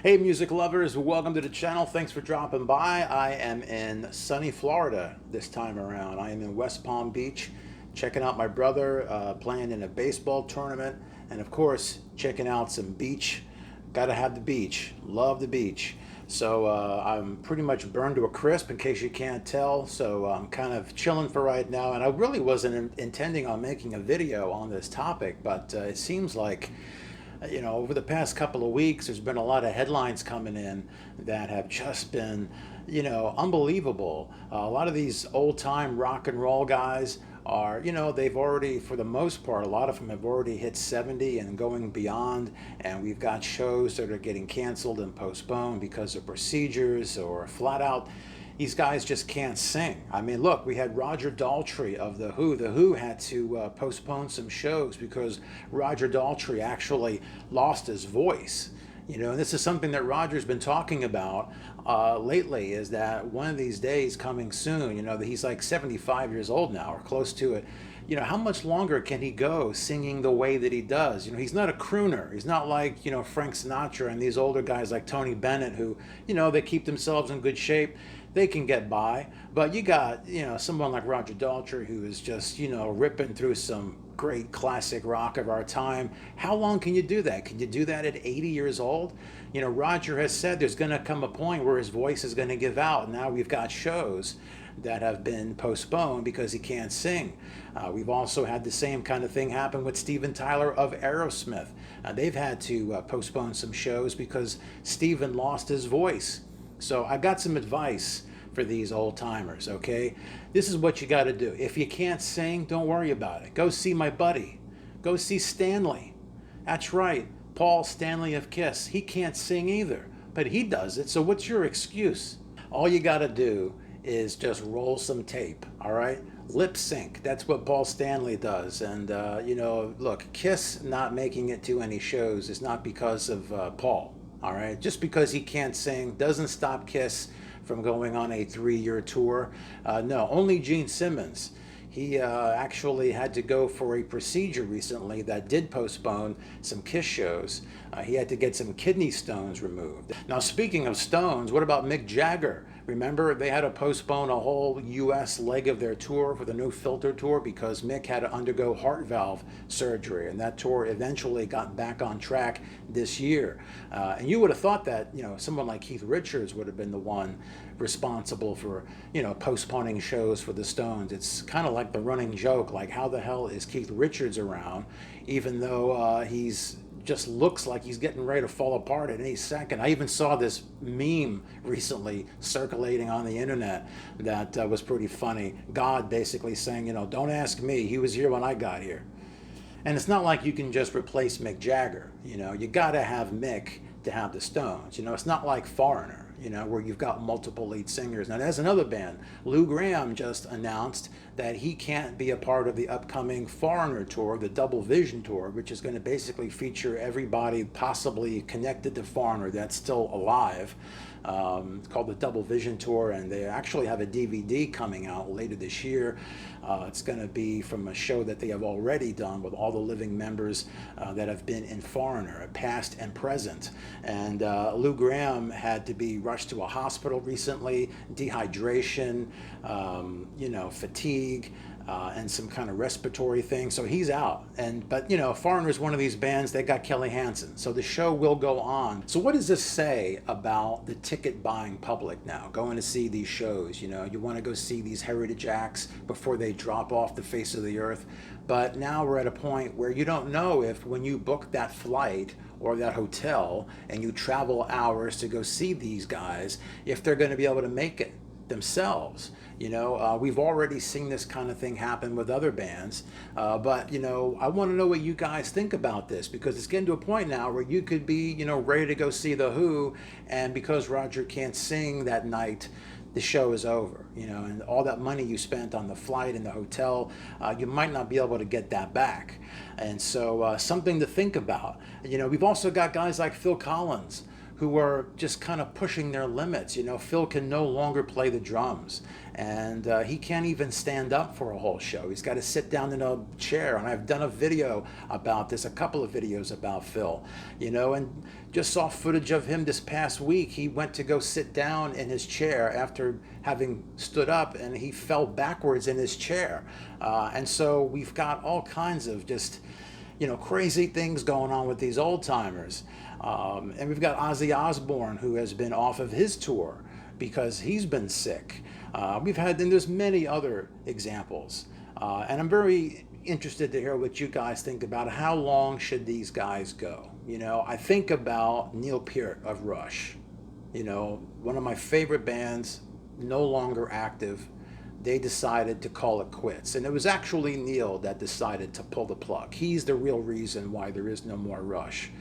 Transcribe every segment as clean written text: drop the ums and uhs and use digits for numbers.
Hey music lovers, welcome to the channel. Thanks for dropping by. I am in sunny Florida this time around. I am in West Palm Beach, checking out my brother playing in a baseball tournament, and of course checking out some beach. Gotta have the beach, love the beach. So I'm pretty much burned to a crisp in case you can't tell. So I'm kind of chilling for right now, and I really wasn't intending on making a video on this topic, but it seems like over the past couple of weeks, there's been a lot of headlines coming in that have just been, unbelievable. A lot of these old time rock and roll guys are, they've already, for the most part, a lot of them have already hit 70 and going beyond. And we've got shows that are getting canceled and postponed because of procedures or flat out these guys just can't sing. I mean, look, we had Roger Daltrey of The Who. The Who had to postpone some shows because Roger Daltrey actually lost his voice. And this is something that Roger's been talking about lately, is that one of these days coming soon, that he's like 75 years old now or close to it. How much longer can he go singing the way that he does? He's not a crooner. He's not like, Frank Sinatra and these older guys like Tony Bennett who, they keep themselves in good shape. They can get by. But you got, someone like Roger Daltrey who is just, ripping through some great classic rock of our time. How long can you do that? Can you do that at 80 years old? Roger has said there's going to come a point where his voice is going to give out. Now we've got shows that have been postponed because he can't sing. We've also had the same kind of thing happen with Steven Tyler of Aerosmith. They've had to postpone some shows because Steven lost his voice. So I got some advice for these old timers, okay? This is what you got to do. If you can't sing, don't worry about it. Go see my buddy. Go see Stanley. That's right, Paul Stanley of Kiss. He can't sing either, but he does it. So what's your excuse? All you got to do is just roll some tape, all right? Lip sync. That's what Paul Stanley does. And, look, Kiss not making it to any shows is not because of Paul, all right? Just because he can't sing doesn't stop Kiss from going on a 3-year tour. No, only Gene Simmons. He actually had to go for a procedure recently that did postpone some Kiss shows. He had to get some kidney stones removed. Now, speaking of stones, what about Mick Jagger? Remember, they had to postpone a whole U.S. leg of their tour for the No Filter tour because Mick had to undergo heart valve surgery, and that tour eventually got back on track this year. And you would have thought that, someone like Keith Richards would have been the one responsible for, postponing shows for the Stones. It's kind of like the running joke, like how the hell is Keith Richards around, even though he's just looks like he's getting ready to fall apart at any second. I even saw this meme recently circulating on the internet that was pretty funny. God basically saying, don't ask me. He was here when I got here. And it's not like you can just replace Mick Jagger. You got to have Mick to have the Stones. It's not like Foreigner, where you've got multiple lead singers. Now, there's another band. Lou Gramm just announced that he can't be a part of the upcoming Foreigner tour, the Double Vision tour, which is going to basically feature everybody possibly connected to Foreigner that's still alive. It's called the Double Vision Tour, and they actually have a DVD coming out later this year. It's going to be from a show that they have already done with all the living members that have been in Foreigner, past and present. And Lou Gramm had to be rushed to a hospital recently, dehydration, fatigue, and some kind of respiratory thing. So he's out. But Foreigner is one of these bands. They got Kelly Hansen. So the show will go on. So what does this say about the ticket buying public now, going to see these shows? You want to go see these heritage acts before they drop off the face of the earth. But now we're at a point where you don't know if when you book that flight or that hotel and you travel hours to go see these guys, if they're going to be able to make it themselves. We've already seen this kind of thing happen with other bands, but I want to know what you guys think about this, because it's getting to a point now where you could be ready to go see The Who, and because Roger can't sing that night, the show is over, and all that money you spent on the flight and the hotel, you might not be able to get that back. And so something to think about. We've also got guys like Phil Collins, who are just kind of pushing their limits. You know, Phil can no longer play the drums, and he can't even stand up for a whole show. He's got to sit down in a chair, and I've done a video about this, a couple of videos about Phil, you know, and just saw footage of him this past week. He went to go sit down in his chair after having stood up, and he fell backwards in his chair. And so we've got all kinds of just, you know, crazy things going on with these old timers. And we've got Ozzy Osbourne, who has been off of his tour because he's been sick. And there's many other examples. And I'm very interested to hear what you guys think about how long should these guys go. You know, I think about Neil Peart of Rush, you know, one of my favorite bands, no longer active. They decided to call it quits. And it was actually Neil that decided to pull the plug. He's the real reason why there is no more Rush.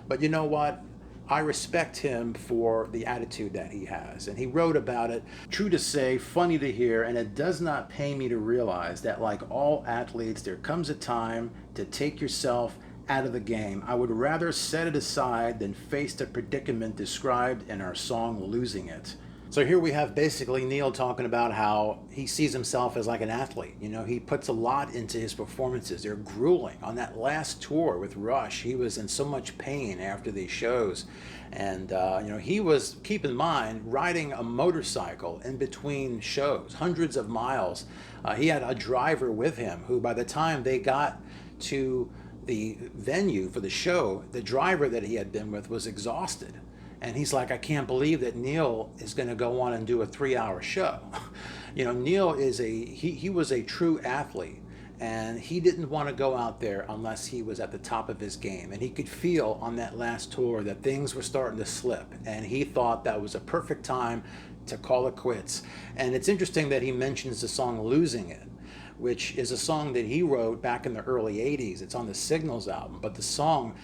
But you know what? I respect him for the attitude that he has. And he wrote about it. True to say, funny to hear, and it does not pay me to realize that, like all athletes, there comes a time to take yourself out of the game. I would rather set it aside than face the predicament described in our song Losing It. So here we have basically Neil talking about how he sees himself as like an athlete. You know, he puts a lot into his performances. They're grueling. On that last tour with Rush, he was in so much pain after these shows. And, you know, he was, keep in mind, riding a motorcycle in between shows, hundreds of miles. He had a driver with him who, by the time they got to the venue for the show, the driver that he had been with was exhausted. And he's like, I can't believe that Neil is going to go on and do a 3-hour show. You know, Neil is he was a true athlete, and he didn't want to go out there unless he was at the top of his game. And he could feel on that last tour that things were starting to slip, and he thought that was a perfect time to call it quits. And it's interesting that he mentions the song Losing It, which is a song that he wrote back in the early 80s. It's on the Signals album, but the song,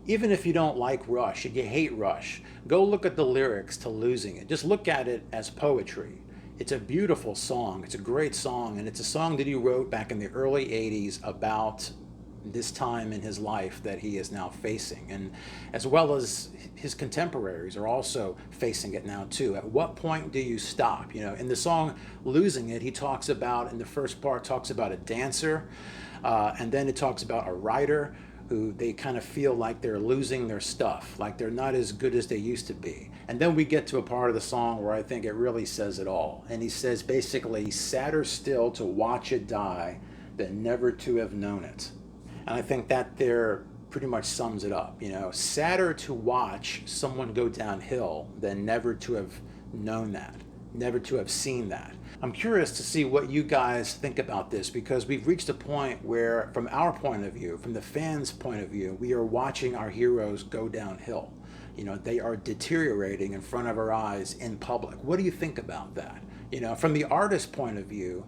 even if you don't like Rush, if you hate Rush, go look at the lyrics to Losing It. Just look at it as poetry. It's a beautiful song. It's a great song, and it's a song that he wrote back in the early 80s about this time in his life that he is now facing, and as well as his contemporaries are also facing it now too. At what point do you stop? You know, in the song Losing It, he talks about, in the first part, talks about a dancer, and then it talks about a writer who they kind of feel like they're losing their stuff, like they're not as good as they used to be. And then we get to a part of the song where I think it really says it all. And he says basically, sadder still to watch it die than never to have known it. And I think that there pretty much sums it up. You know, sadder to watch someone go downhill than never to have known that, never to have seen that. I'm curious to see what you guys think about this, because we've reached a point where, from our point of view, from the fans' point of view, we are watching our heroes go downhill. You know, they are deteriorating in front of our eyes in public. What do you think about that? You know, from the artist's point of view,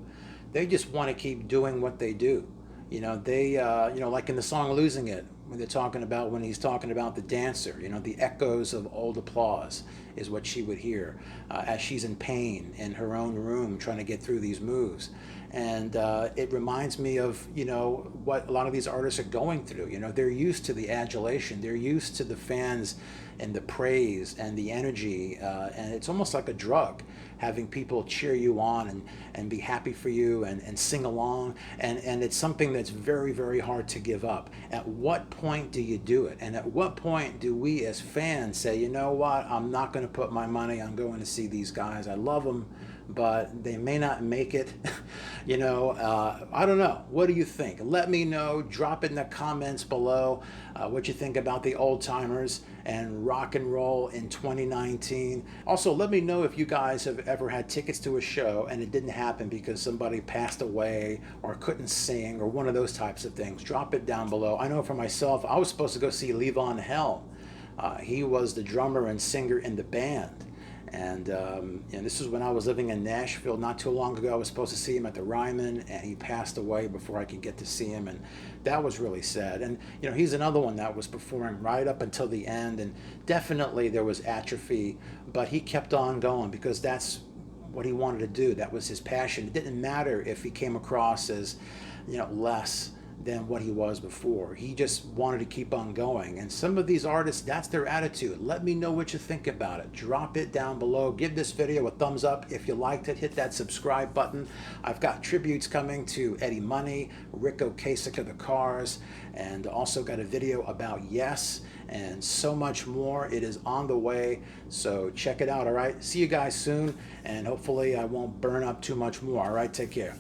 they just want to keep doing what they do. You know, they, you know, like in the song Losing It, when they're talking about, when he's talking about the dancer, you know, the echoes of old applause is what she would hear as she's in pain in her own room trying to get through these moves. And it reminds me of, you know, what a lot of these artists are going through. You know, they're used to the adulation, they're used to the fans and the praise and the energy, and it's almost like a drug, having people cheer you on and be happy for you and sing along, and it's something that's very, very hard to give up. At what point do you do it? And at what point do we as fans say, you know what, I'm not going to put my money on going to see these guys, I love them, but they may not make it. You know, I don't know. What do you think? Let me know. Drop it in the comments below what you think about the old timers and rock and roll in 2019. Also, let me know if you guys have ever had tickets to a show and it didn't happen because somebody passed away or couldn't sing or one of those types of things. Drop it down below. I know for myself, I was supposed to go see Levon Helm. He was the drummer and singer in the band. And this is when I was living in Nashville not too long ago. I was supposed to see him at the Ryman, and he passed away before I could get to see him, and that was really sad. And you know, he's another one that was performing right up until the end, and definitely there was atrophy, but he kept on going because that's what he wanted to do. That was his passion. It didn't matter if he came across as, you know, less than what he was before. He just wanted to keep on going. And some of these artists, that's their attitude. Let me know what you think about it. Drop it down below. Give this video a thumbs up if you liked it. Hit that subscribe button. I've got tributes coming to Eddie Money, Rick Ocasek of the Cars, and also got a video about Yes, and so much more. It is on the way, so check it out. All right, see you guys soon, and hopefully I won't burn up too much more. All right, take care.